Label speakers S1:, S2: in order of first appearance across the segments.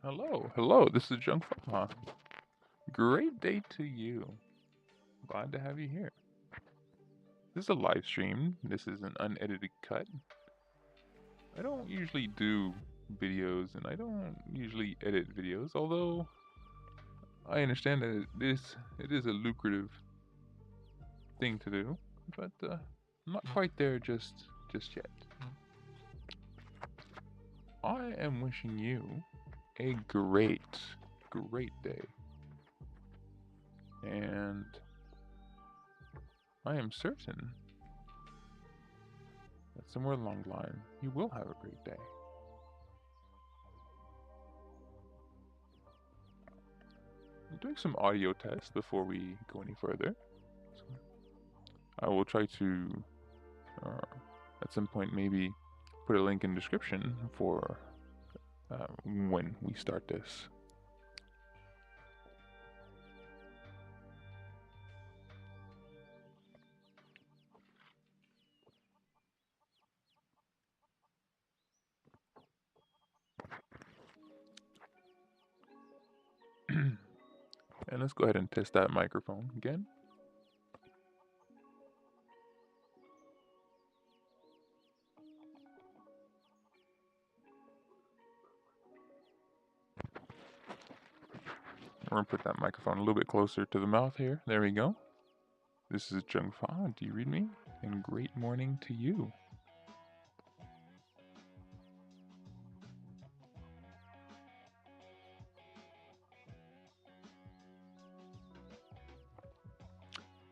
S1: Hello, this is JungFaha. Great day to you. Glad to have you here. This is a live stream. This is an unedited cut. I don't usually do videos and I don't usually edit videos, although I understand that it is a lucrative thing to do, but I'm not quite there just yet. I am wishing you a great day. And I am certain that somewhere along the line you will have a great day. I'm doing some audio tests before we go any further. So I will try to, at some point, maybe put a link in the description for when we start this. And let's go ahead and test that microphone again. We're gonna put that microphone a little bit closer to the mouth here. There we go. This is JungFaha. Do you read me? And great morning to you.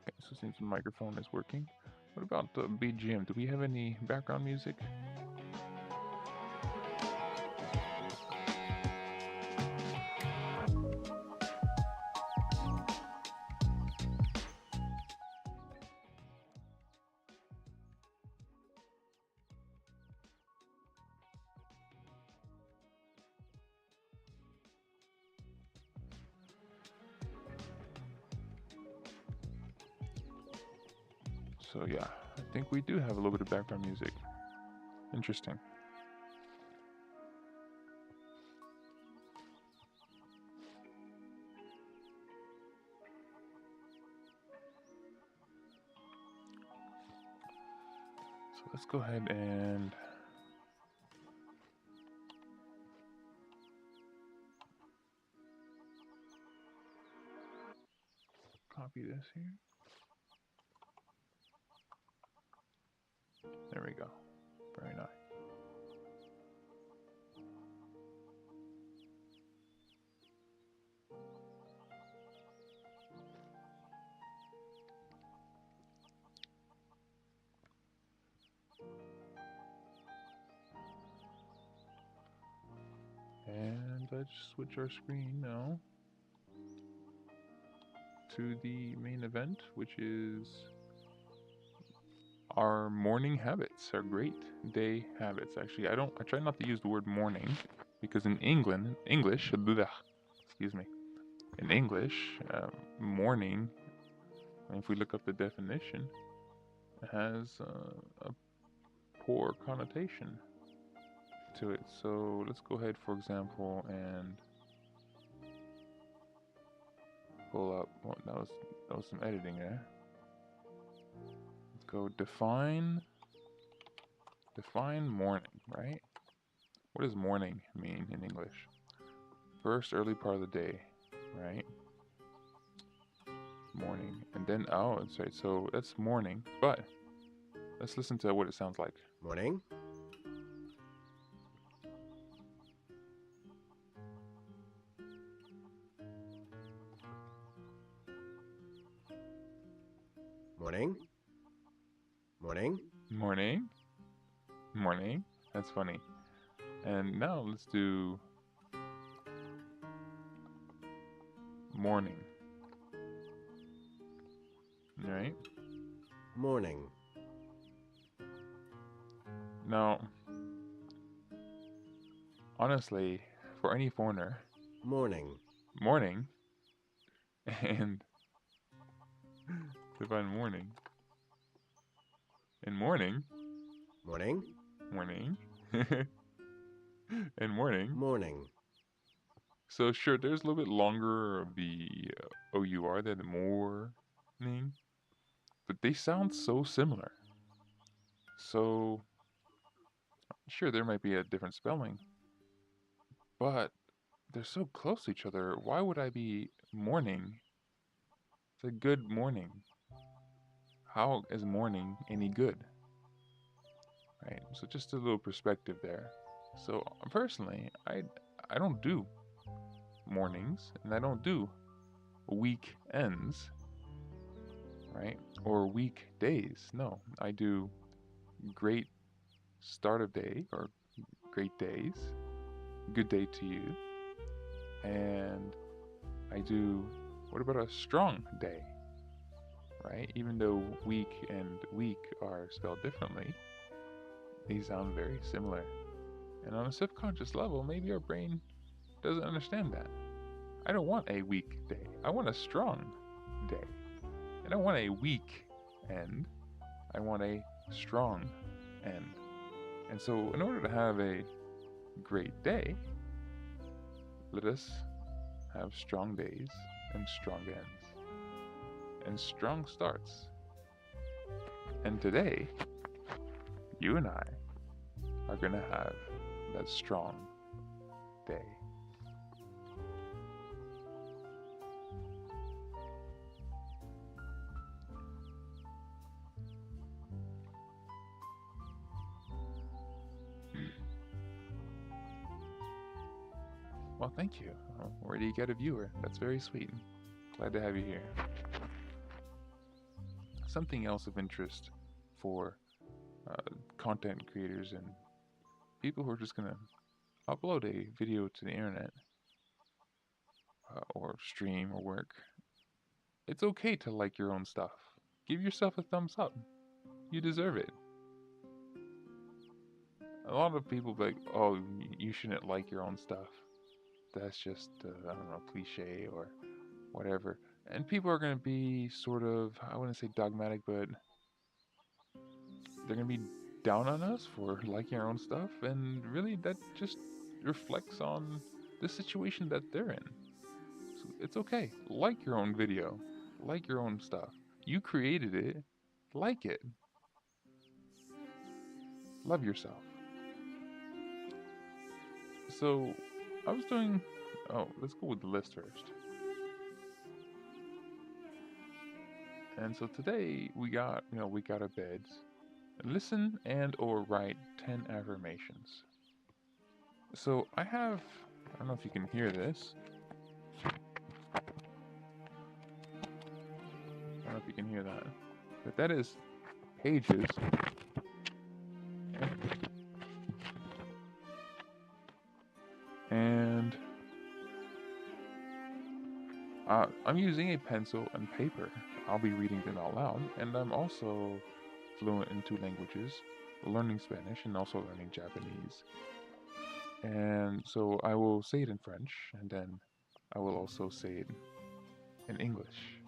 S1: Okay, so since the microphone is working, what about the BGM? Do we have any background music? So yeah, I think we do have a little bit of background music. Interesting. So let's go ahead and copy this here. There we go. Very nice. And let's switch our screen now to the main event, which is our morning habits, our great day habits. Actually, I try not to use the word morning because in English, excuse me, in English, morning, if we look up the definition, has a poor connotation to it. So let's go ahead, for example, and pull up. Well, that was some editing there. Let's go define morning, right? What does morning mean in English? First early part of the day, right? Morning, and then that's right. So that's morning, but let's listen to what it sounds like.
S2: Morning. Morning. Morning.
S1: Morning. Morning. That's funny. And now let's do morning. Right?
S2: Morning.
S1: Now, honestly, for any foreigner,
S2: Morning.
S1: morning and define morning and morning,
S2: Morning.
S1: morning and morning
S2: Morning.
S1: So sure, there's a little bit longer of the OUR than the morning, but they sound so similar. So sure, there might be a different spelling, but they're so close to each other. Why would I be morning? It's a good morning. How is morning any good? Right? So just a little perspective there. So personally, I don't do mornings and I don't do weekends, right? Or weekdays. No, I do great start of day or great days, good day to you, and I do what about a strong day, right? Even though week and week are spelled differently, they sound very similar. And on a subconscious level, maybe our brain doesn't understand that. I don't want a weak day. I want a strong day. I don't want a weak end. I want a strong end. And so, in order to have a great day, let us have strong days and strong ends and strong starts. And today, you and I are going to have that strong day. Well, thank you. Already you get a viewer. That's very sweet. Glad to have you here. Something else of interest for content creators and people who are just going to upload a video to the internet or stream or work. It's okay to like your own stuff. Give yourself a thumbs up. You deserve it. A lot of people be like, oh, you shouldn't like your own stuff. That's just, I don't know, cliche or whatever. And people are going to be sort of, I wouldn't say dogmatic, but they're going to be down on us for liking our own stuff. And really, that just reflects on the situation that they're in. So it's okay. Like your own video, like your own stuff. You created it, like it. Love yourself. So I was doing, let's go with the list first. And so today we got out of beds. Listen and or write 10 affirmations. So I don't know if you can hear this. I don't know if you can hear that. But that is pages. And I'm using a pencil and paper. I'll be reading them out loud. And I'm also fluent in 2 languages, learning Spanish and also learning Japanese. And so I will say it in French, and then I will also say it in English.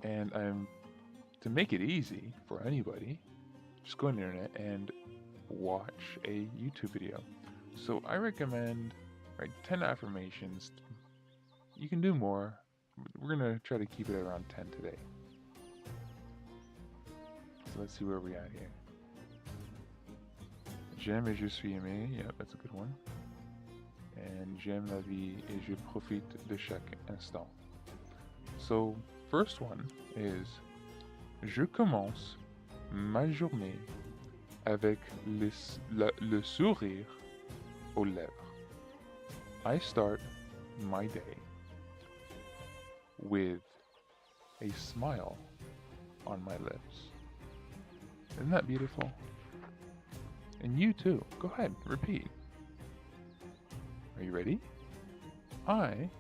S1: And to make it easy for anybody, just go on the internet and watch a YouTube video. So I recommend 10 affirmations. You can do more. We're going to try to keep it around 10 today. So let's see where we're at here. J'aime et je suis aimé. Yeah, that's a good one. And j'aime la vie et je profite de chaque instant. So, first one is je commence ma journée avec le sourire aux lèvres. I start my day with a smile on my lips. Isn't that beautiful? And you too. Go ahead, repeat. Are you ready? I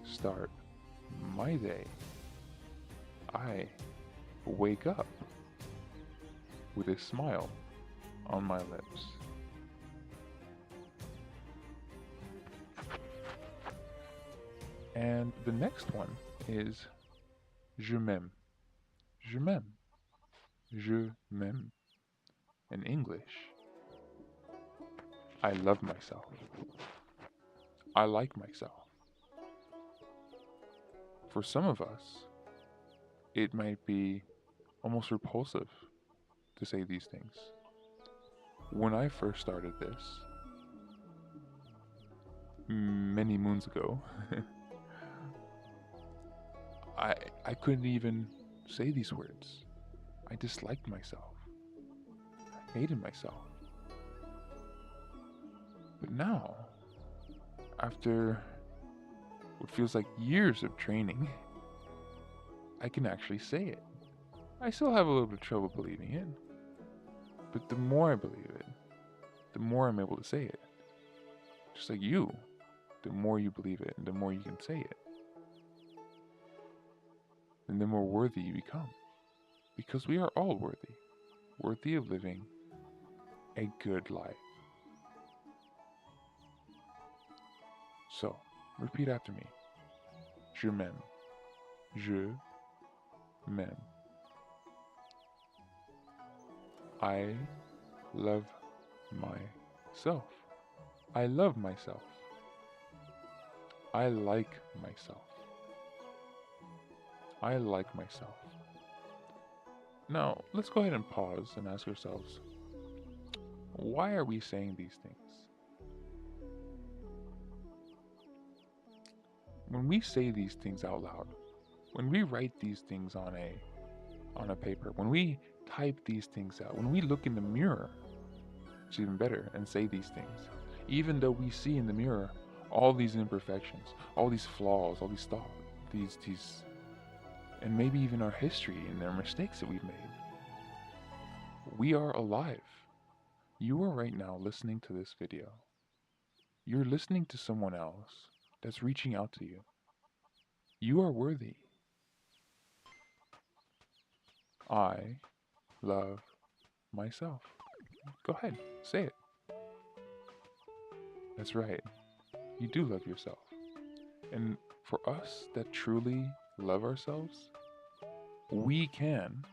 S1: start my day. I wake up with a smile on my lips. And the next one is je m'aime. Je m'aime. Je m'aime. In English, I love myself. I like myself. For some of us, it might be almost repulsive to say these things. When I first started this, many moons ago, I I couldn't even say these words. I disliked myself. I hated myself. But now, after what feels like years of training, I can actually say it. I still have a little bit of trouble believing it, but the more I believe it, the more I'm able to say it. Just like you, the more you believe it and the more you can say it, then the more worthy you become. Because we are all worthy of living a good life. So, repeat after me. Je m'aime. Je m'aime. I love myself. I love myself. I like myself. I like myself. Now, let's go ahead and pause and ask ourselves, why are we saying these things? When we say these things out loud, when we write these things on a paper, when we type these things out, when we look in the mirror, it's even better, and say these things, even though we see in the mirror all these imperfections, all these flaws, all these thoughts, these, and maybe even our history and their mistakes that we've made. We are alive. You are right now listening to this video. You're listening to someone else that's reaching out to you. You are worthy. I love myself. Go ahead, say it. That's right. You do love yourself. And for us that truly love ourselves, we can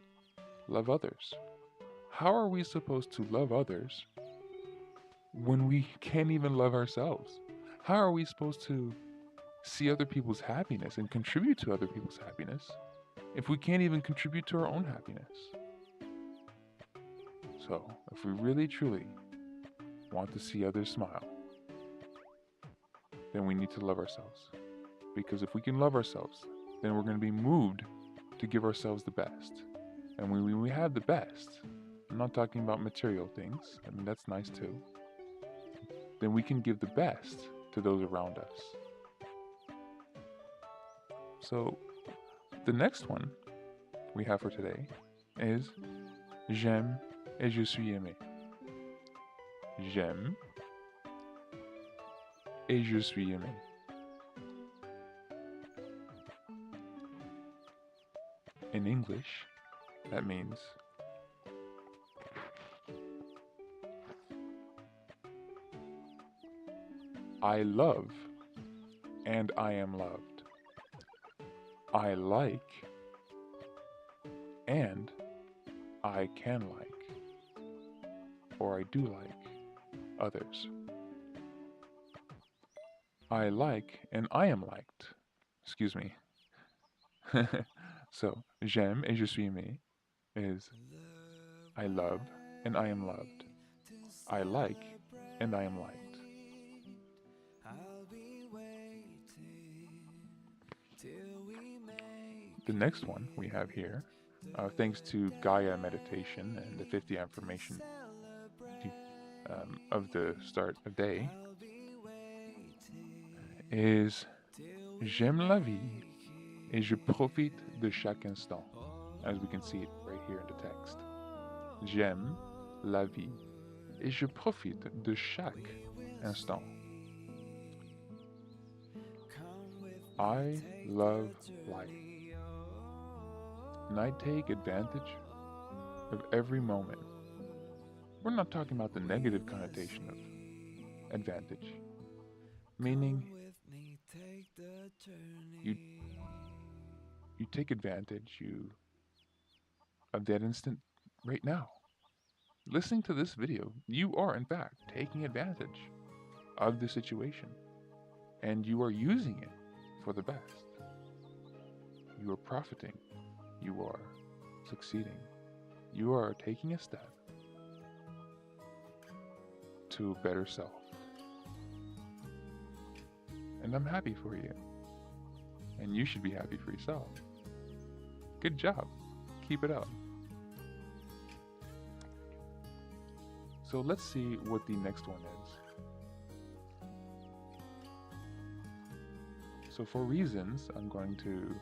S1: love others. How are we supposed to love others when we can't even love ourselves? How are we supposed to see other people's happiness and contribute to other people's happiness if we can't even contribute to our own happiness? So, if we really truly want to see others smile, then we need to love ourselves. Because if we can love ourselves, then we're going to be moved to give ourselves the best. And when we have the best, I'm not talking about material things, I mean, that's nice too, then we can give the best to those around us. So, the next one we have for today is J'aime et je suis aimé. J'aime et je suis aimé. In English, that means I love and I am loved. I like and I can like, or I do like, others. I like and I am liked. Excuse me. So, j'aime et je suis aimé is I love and I am loved. I like and I am liked. The next one we have here, thanks to Gaia meditation and the 50 affirmation of the start of day, is J'aime la vie et je profite de chaque instant, as we can see it right here in the text. J'aime la vie et je profite de chaque instant. I love life, and I take advantage of every moment. We're not talking about the negative connotation of advantage, meaning you take advantage of that instant right now. Listening to this video, you are in fact taking advantage of the situation. and you are using it for the best. You are profiting. You are succeeding. You are taking a step to a better self. And I'm happy for you. And you should be happy for yourself. Good job. Keep it up. So let's see what the next one is. So for reasons, I'm going to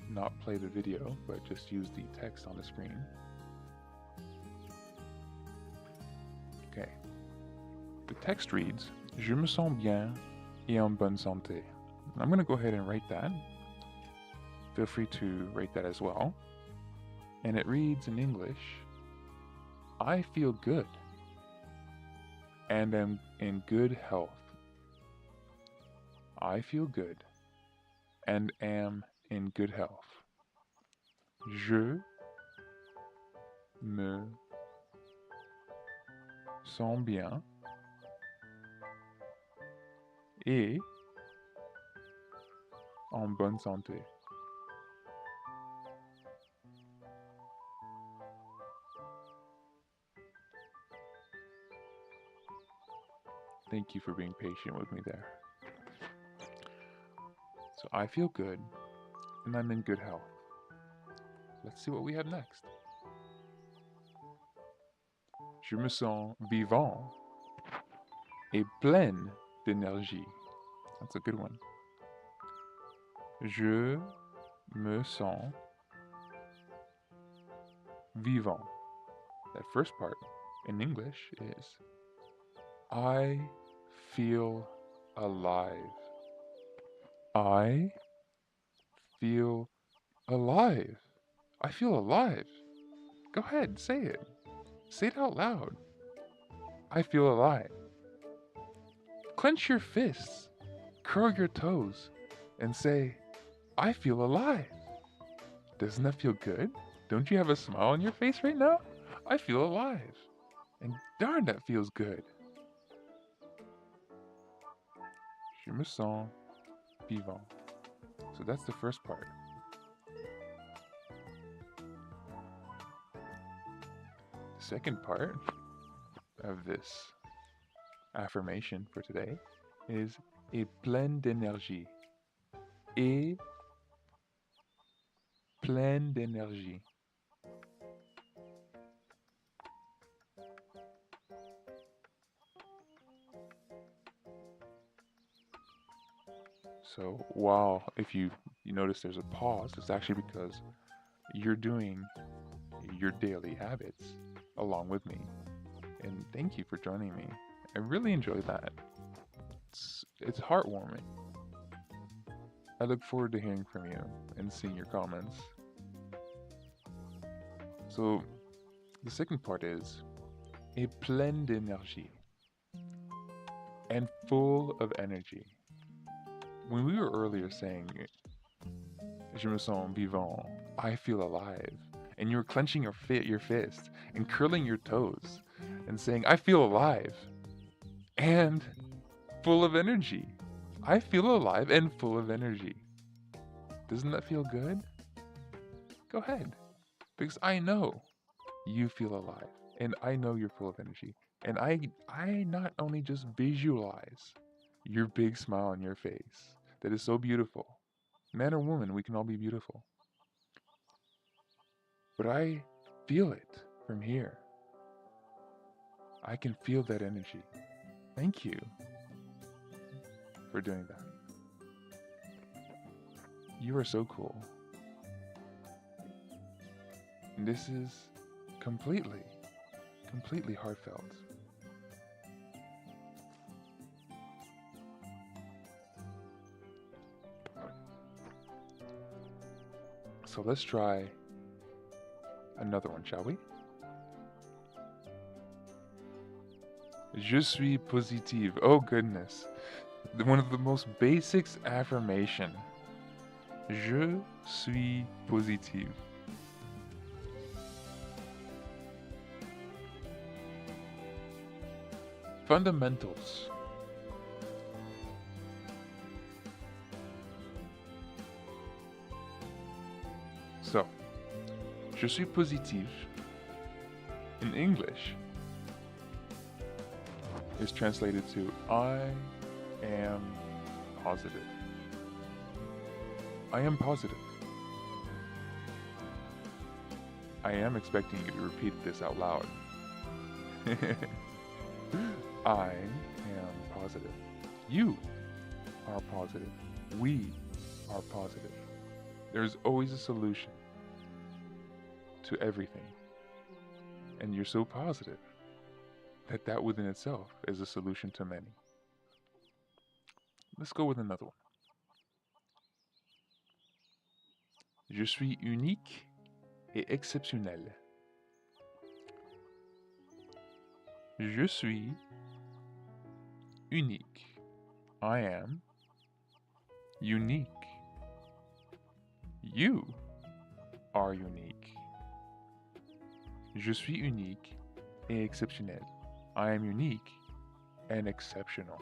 S1: not play the video, but just use the text on the screen. Okay. The text reads, Je me sens bien et en bonne santé. I'm going to go ahead and write that. Feel free to write that as well. And it reads in English, I feel good and am in good health. I feel good and am in good health. Je me sens bien et en bonne santé. Thank you for being patient with me there. So I feel good and I'm in good health. Let's see what we have next. Je me sens vivant et plein d'énergie. That's a good one. Je me sens vivant. That first part in English is I feel alive. I feel alive. I feel alive. Go ahead, say it. Say it out loud. I feel alive. Clench your fists, curl your toes, and say, I feel alive. Doesn't that feel good? Don't you have a smile on your face right now? I feel alive. And darn, that feels good. Je me sens vivant. So that's the first part. The second part of this affirmation for today is et plein d'énergie. Et plein d'énergie. So while if you notice there's a pause, it's actually because you're doing your daily habits along with me. And thank you for joining me. I really enjoy that. It's heartwarming. I look forward to hearing from you and seeing your comments. So the second part is et plein d'énergie and full of energy. When we were earlier saying je me sens vivant, I feel alive, and you were clenching your fist and curling your toes and saying I feel alive and full of energy. I feel alive and full of energy. Doesn't that feel good? Go ahead, because I know you feel alive and I know you're full of energy, and I not only just visualize your big smile on your face that is so beautiful. Man or woman, we can all be beautiful. But I feel it from here. I can feel that energy. Thank you for doing that. You are so cool. And this is completely heartfelt. So let's try another one, shall we? Je suis positive. Oh goodness. One of the most basic affirmation. Je suis positive. Fundamentals. So, je suis positif in English is translated to I am positive. I am positive. I am expecting you to repeat this out loud. I am positive. You are positive. We are positive. There's always a solution to everything. And you're so positive that that within itself is a solution to many. Let's go with another one. Je suis unique et exceptionnel. Je suis unique. I am unique. You are unique. Je suis unique et exceptionnel. I am unique and exceptional.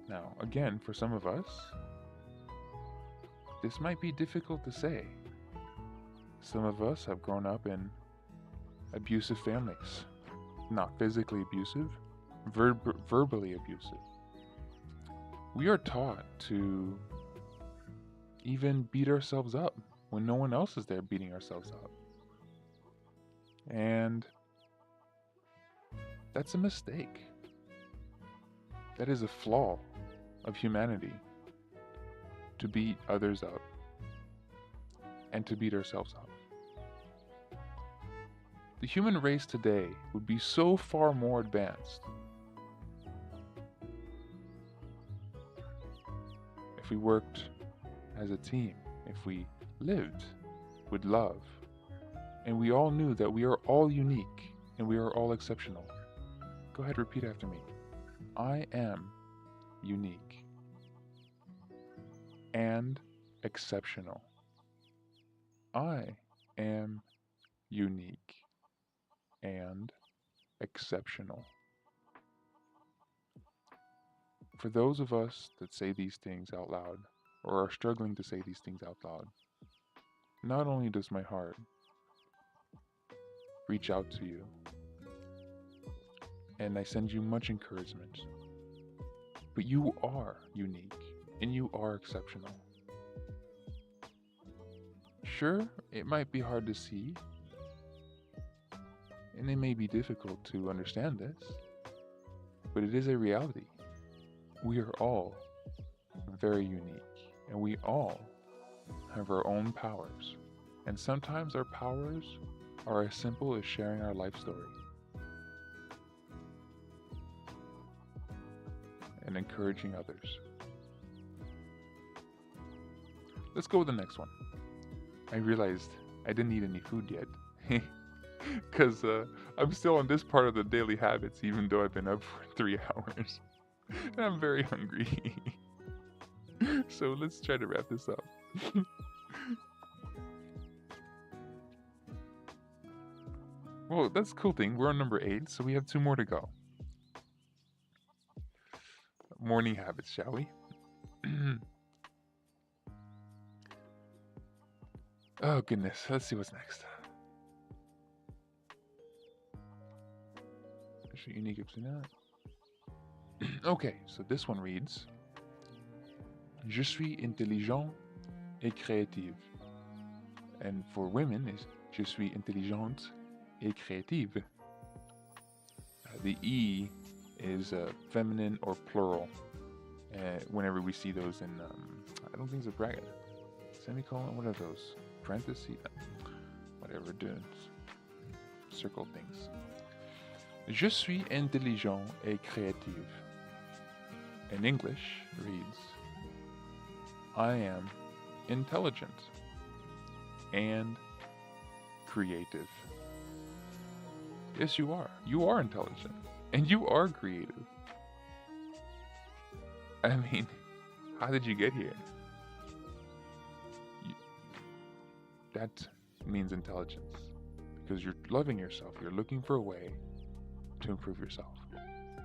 S1: Now, again, for some of us, this might be difficult to say. Some of us have grown up in abusive families. Not physically abusive, verbally abusive. We are taught to even beat ourselves up when no one else is there beating ourselves up. And that's a mistake. That is a flaw of humanity, to beat others up and to beat ourselves up. The human race today would be so far more advanced if we worked as a team, if we lived with love, and we all knew that we are all unique and we are all exceptional. Go ahead, repeat after me. I am unique and exceptional. I am unique and exceptional. For those of us that say these things out loud, or are struggling to say these things out loud, not only does my heart reach out to you, and I send you much encouragement, but you are unique and you are exceptional. Sure, it might be hard to see, and it may be difficult to understand this, but it is a reality. We are all very unique, and we all have our own powers. And sometimes our powers are as simple as sharing our life story and encouraging others. Let's go with the next one. I realized I didn't eat any food yet because I'm still on this part of the daily habits, even though I've been up for 3 hours and I'm very hungry. So let's try to wrap this up. Well, that's a cool thing. We're on number 8, so we have 2 more to go. Morning habits, shall we? Oh goodness, let's see what's next. Unique. Okay, so this one reads: Je suis intelligent et créative. And for women is je suis intelligente et créative. The E is feminine or plural. Whenever we see those in, I don't think it's a bracket. Semicolon, what are those? Parentheses? Whatever, dudes. Circle things. Je suis intelligent et créative. In English reads, I am intelligent and creative. Yes, you are. You are intelligent and you are creative. I mean, how did you get here? That means intelligence, because you're loving yourself. You're looking for a way to improve yourself.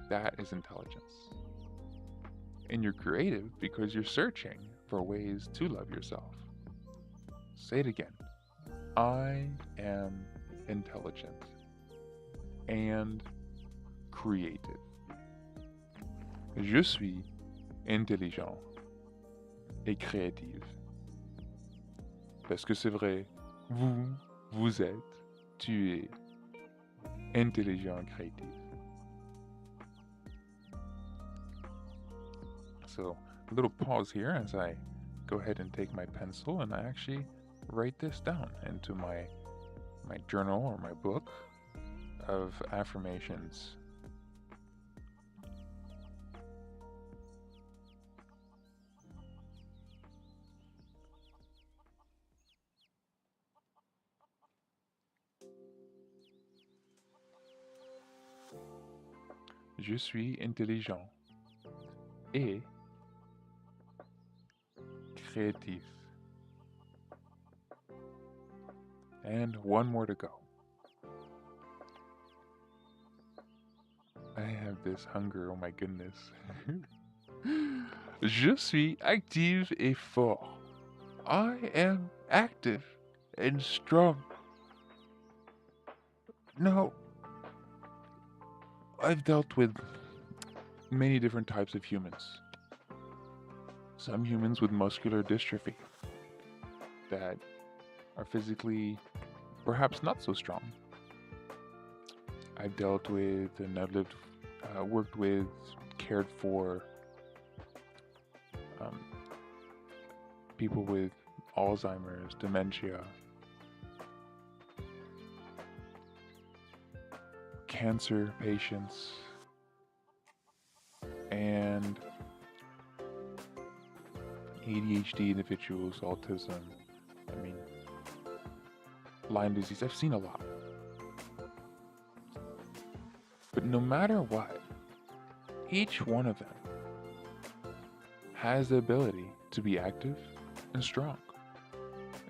S1: That is intelligence. And you're creative because you're searching for ways to love yourself. Say it again. I am intelligent and creative. Je suis intelligent et créatif. Parce que c'est vrai, vous êtes, tu es intelligent et créatif. So, a little pause here as I go ahead and take my pencil and I actually write this down into my journal or my book of affirmations. Je suis intelligent et créatif. And one more to go. I have this hunger, oh my goodness. Je suis active et fort. I am active and strong. Now, I've dealt with many different types of humans. Some humans with muscular dystrophy that are physically perhaps not so strong. I've dealt with and I've worked with, cared for people with Alzheimer's, dementia, cancer patients, and ADHD individuals, autism, Lyme disease. I've seen a lot. But no matter what, each one of them has the ability to be active and strong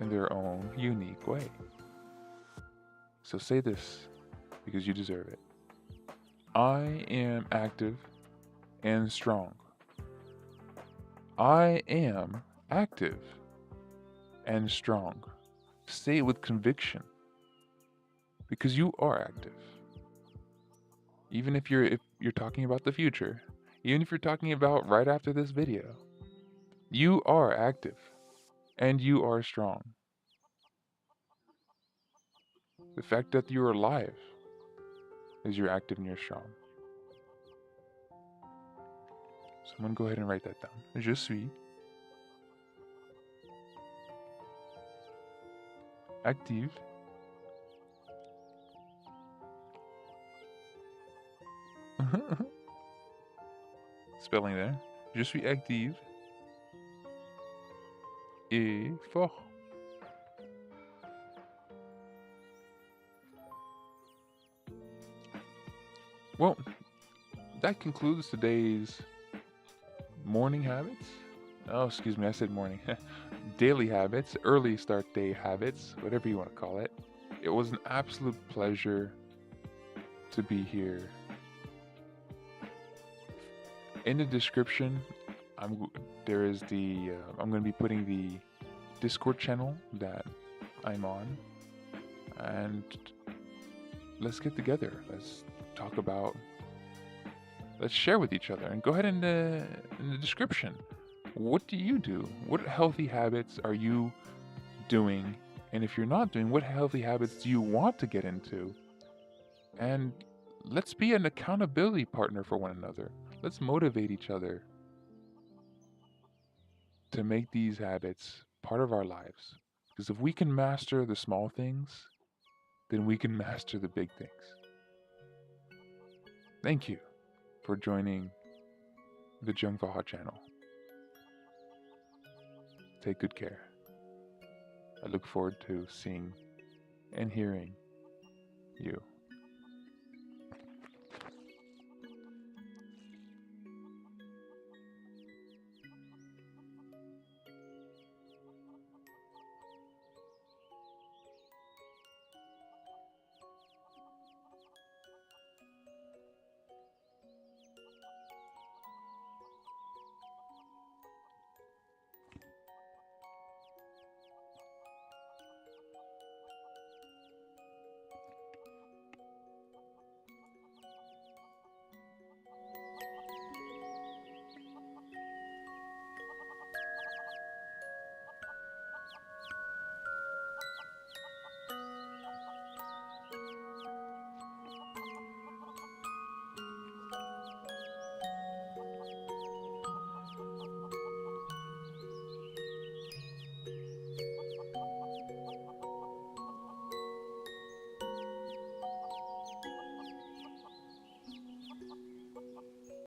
S1: in their own unique way. So say this because you deserve it. I am active and strong. I am active and strong. Say it with conviction because you are active. Even if you're talking about the future, even if you're talking about right after this video, you are active and you are strong. The fact that you're alive is you're active and you're strong. So I'm going to go ahead and write that down. Je suis active spelling there. Je suis active et fort. Well, that concludes today's morning habits. Oh, excuse me, I said morning. Daily habits, early start day habits, whatever you want to call it. It was an absolute pleasure to be here. In the description, I'm going to be putting the Discord channel that I'm on, and let's get together. Let's talk about. Let's share with each other, and go ahead in the description. What do you do? What healthy habits are you doing? And if you're not doing, what healthy habits do you want to get into? And let's be an accountability partner for one another. Let's motivate each other to make these habits part of our lives. Because if we can master the small things, then we can master the big things. Thank you for joining the JungFaha channel. Take good care. I look forward to seeing and hearing you.